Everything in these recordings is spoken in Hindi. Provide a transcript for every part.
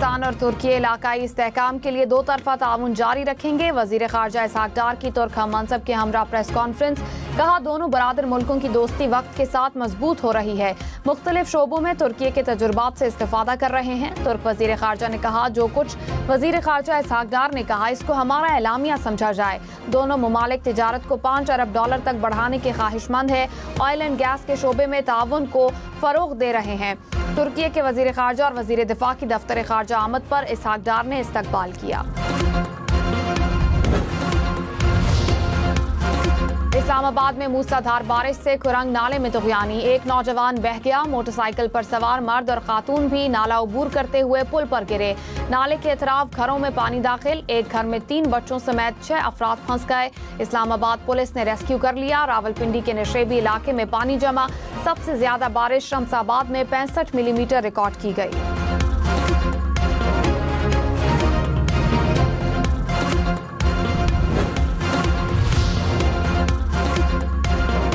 पाकिस्तान और तुर्की इलाकाई इस्तेहकाम के लिए दो तरफा ताउन जारी रखेंगे। वजीर खारजा इसहाक डार की तुर्क मनसब के हमरा प्रेस कॉन्फ्रेंस। कहा, दोनों बरादर मुल्कों की दोस्ती वक्त के साथ मजबूत हो रही है। मुख्तलिफ शोबों में तुर्की के तजुर्बात से इस्तेफादा कर रहे हैं। तुर्क वजीर खारजा ने कहा, जो कुछ वजीर खारजा इसहाक डार ने कहा, इसको हमारा एलामिया समझा जाए। दोनों ममालिक तिजारत को $5 अरब तक बढ़ाने के ख्वाहिशमंद है। ऑयल एंड गैस के शोबे में ताउन को फरोग दे रहे हैं। तुर्की के वजीर खारजा और वजीर दिफा की दफ्तर खारजा आमद पर इसहाक डार ने इस्तकबाल किया। इस्लामाबाद में मूसलाधार बारिश से खुरंग नाले में तुगयानी, एक नौजवान बह गया। मोटरसाइकिल पर सवार मर्द और खातून भी नाला अबूर करते हुए पुल पर गिरे। नाले के अतराफ घरों में पानी दाखिल, एक घर में 3 बच्चों समेत 6 अफराद फंस गए। इस्लामाबाद पुलिस ने रेस्क्यू कर लिया। रावलपिंडी के नशेबी इलाके में पानी जमा। सबसे ज्यादा बारिश शमसाबाद में 65 मिलीमीटर रिकॉर्ड की गई।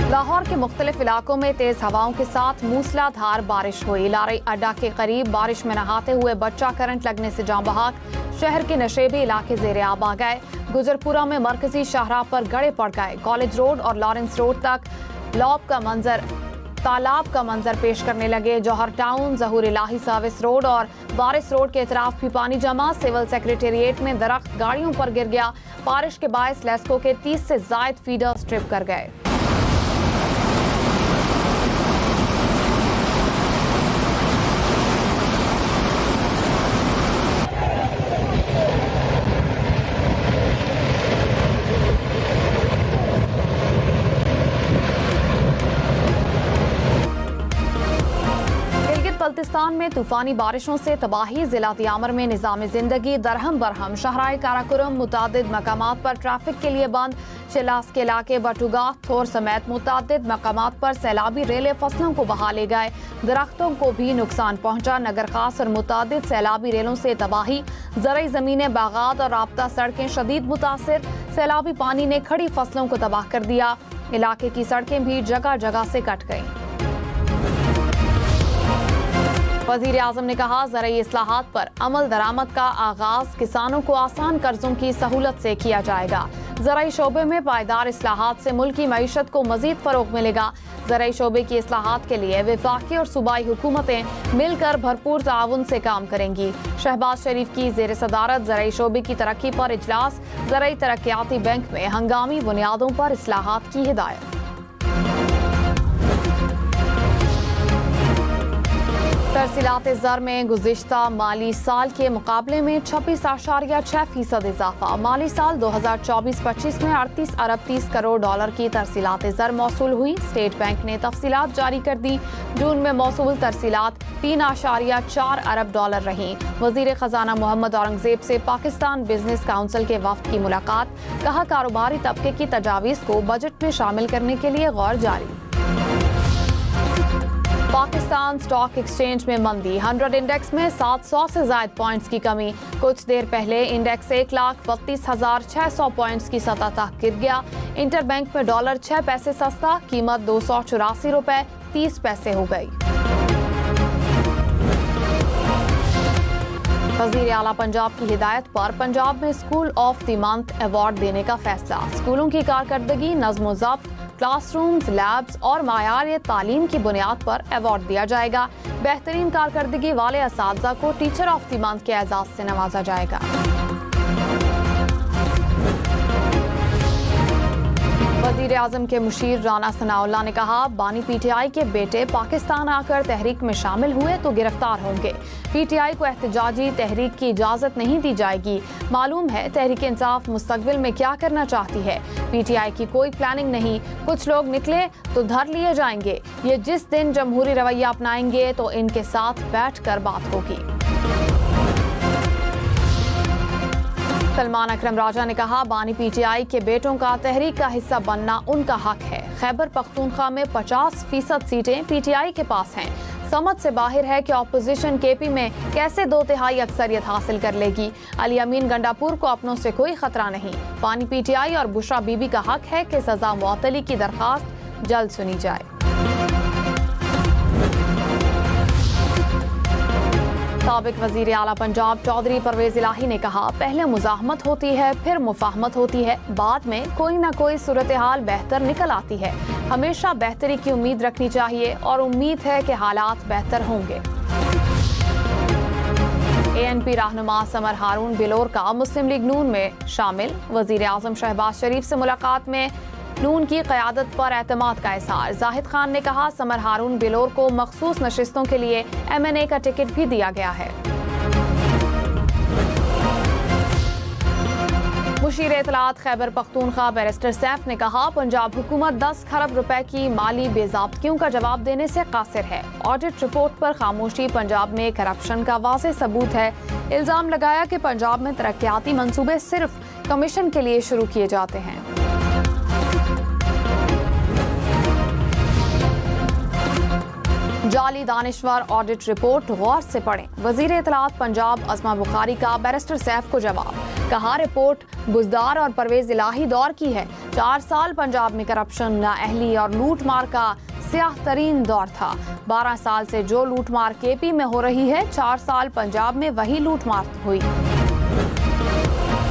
लाहौर के मुख्तलिफ इलाकों में तेज हवाओं के साथ मूसलाधार बारिश हुई। लारी अड्डा के करीब बारिश में नहाते हुए बच्चा करंट लगने से जान बहक। शहर के नशेबी इलाके जेर आब आ गए। गुजरपुरा में मरकजी शाहराह पर गड़े पड़ गए। कॉलेज रोड और लॉरेंस रोड तक तालाब का मंजर पेश करने लगे। जौहर टाउन, जहूर इलाही सर्विस रोड और वारिस रोड के अतराफ भी पानी जमा। सिविल सेक्रेटेरिएट में दरख्त गाड़ियों पर गिर गया। बारिश के बायस लेस्को के 30 से जायद फीडर स्ट्रिप कर गए। बल्तिस्तान में तूफानी बारिशों से तबाही। जिला दियामर में निजाम जिंदगी दरहम बरहम। शहराए काराकोरम मुतादिद मकामात पर ट्रैफिक के लिए बंद। चिलास के इलाके बटुगा, थोर समेत मुतादिद मकामात पर सैलाबी रेले फसलों को बहा ले गए। दरख्तों को भी नुकसान पहुंचा। नगर खास और मुतादिद सैलाबी रेलों से तबाही। ज़रई ज़मीनें, बागात और राब्ता सड़कें शदीद मुतासिर। सैलाबी पानी ने खड़ी फसलों को तबाह कर दिया। इलाके की सड़कें भी जगह जगह से कट गईं। वज़ीर आज़म ने कहा, ज़रई इस्लाहात पर अमल दरामद का आगाज किसानों को आसान कर्जों की सहूलत से किया जाएगा। ज़रई शोबे में पायदार इस्लाहात से मुल्क की मईशत को मजीद फरोग मिलेगा। ज़रई शोबे की इस्लाहात के लिए वफाकी और सूबाई हुकूमतें मिलकर भरपूर ताउन से काम करेंगी। शहबाज शरीफ की ज़ेर सदारत ज़रई शोबे की तरक्की पर इजलास। ज़रई तरक्याती बैंक में हंगामी बुनियादों पर इस्लाहात की हिदायत। तरसीलात ज़र में गुज़िश्ता माली साल के मुकाबले में 26.6% इजाफा। माली साल 2024-25 में 38 अरब 30 करोड़ डॉलर की तरसीलात ज़र मौसूल हुई। स्टेट बैंक ने तफसीलात जारी कर दी। जून में मौसूल तरसीलात 3.4 अरब डॉलर रहीं। वज़ीर ख़जाना मोहम्मद औरंगज़ेब से पाकिस्तान बिजनेस काउंसिल के वफ़द की मुलाकात। कहा, कारोबारी तबके की तजावीज़ को बजट में शामिल करने के लिए गौर जारी। पाकिस्तान स्टॉक एक्सचेंज में मंदी। 100 इंडेक्स में 700 से ज्यादा पॉइंट्स की कमी। कुछ देर पहले इंडेक्स 1,32,600 पॉइंट्स की सतह तक गिर गया। इंटरबैंक में डॉलर 6 पैसे सस्ता, कीमत 284 रुपए 30 पैसे हो गई। वज़ीर आला पंजाब की हिदायत पर पंजाब में school of the month award देने का फैसला। स्कूलों की कारकर्दगी, नज़्म ज़ब्त, क्लासरूम्स, लैब्स और मायार तालीम की बुनियाद पर अवार्ड दिया जाएगा। बेहतरीन कारकर्दगी वाले असातिज़ा को टीचर ऑफ द मंथ के एजाज़ से नवाजा जाएगा। वज़ीर आज़म के मुशीर राना सनाउल्लाह ने कहा, बानी PTI के बेटे पाकिस्तान आकर तहरीक में शामिल हुए तो गिरफ्तार होंगे। PTI को एहतजाजी तहरीक की इजाज़त नहीं दी जाएगी। मालूम है तहरीक इंसाफ मुस्तकबिल में क्या करना चाहती है। PTI की कोई प्लानिंग नहीं। कुछ लोग निकले तो धर लिए जाएंगे। ये जिस दिन जमहूरी रवैया अपनाएंगे तो इनके साथ बैठ कर बात होगी। सलमान अकरम राजा ने कहा, बानी PTI के बेटों का तहरीक का हिस्सा बनना उनका हक है। खैबर पख्तूनख्वा में 50% सीटें PTI के पास हैं। समझ से बाहर है कि ऑपोजिशन KP में कैसे 2/3 अक्सरियत हासिल कर लेगी। अली अमीन गंडापुर को अपनों से कोई खतरा नहीं। बानी PTI और बुशरा बीबी का हक है कि सजा मुअत्तली की दरखास्त जल्द सुनी जाए। साबिक वजीर आला पंजाब चौधरी परवेज इलाही ने कहा, पहले मुजाहमत होती है, फिर मुफाहमत होती है, बाद में कोई ना कोई सूरत हाल बेहतर निकल आती है। हमेशा बेहतरी की उम्मीद रखनी चाहिए और उम्मीद है कि हालात बेहतर होंगे। ANP रहनुमा समर हारून बिलोर का मुस्लिम लीग नून में शामिल। वजीर आजम शहबाज शरीफ से मुलाकात में नून की क़यादत पर एतमाद का इज़हार। जाहिद खान ने कहा, समर हारून बिलोर को मखसूस नशिस्तों के लिए MNA का टिकट भी दिया गया है। मुशीर इत्तलात खैबर पख्तूनख्वा बैरिस्टर सैफ ने कहा, पंजाब हुकूमत 10 खरब रुपए की माली बेज़ाब्तियों का जवाब देने से कासिर है। ऑडिट रिपोर्ट पर खामोशी पंजाब में करप्शन का वाज़ेह सबूत है। इल्ज़ाम लगाया कि पंजाब में तरक्याती मंसूबे सिर्फ कमीशन के लिए शुरू किए जाते हैं। जाली दानिश्वर ऑडिट रिपोर्ट गौर से पढ़ें। वजीर इत्तलात पंजाब अज़मा बुखारी का बैरिस्टर सैफ को जवाब। कहा, रिपोर्ट बुज़दार और परवेज इलाही दौर की है। 4 साल पंजाब में करप्शन, नाअहली और लूट मार का स्याह तरीन दौर था। 12 साल से जो लूट मार KP में हो रही है, 4 साल पंजाब में वही लूट मार हुई।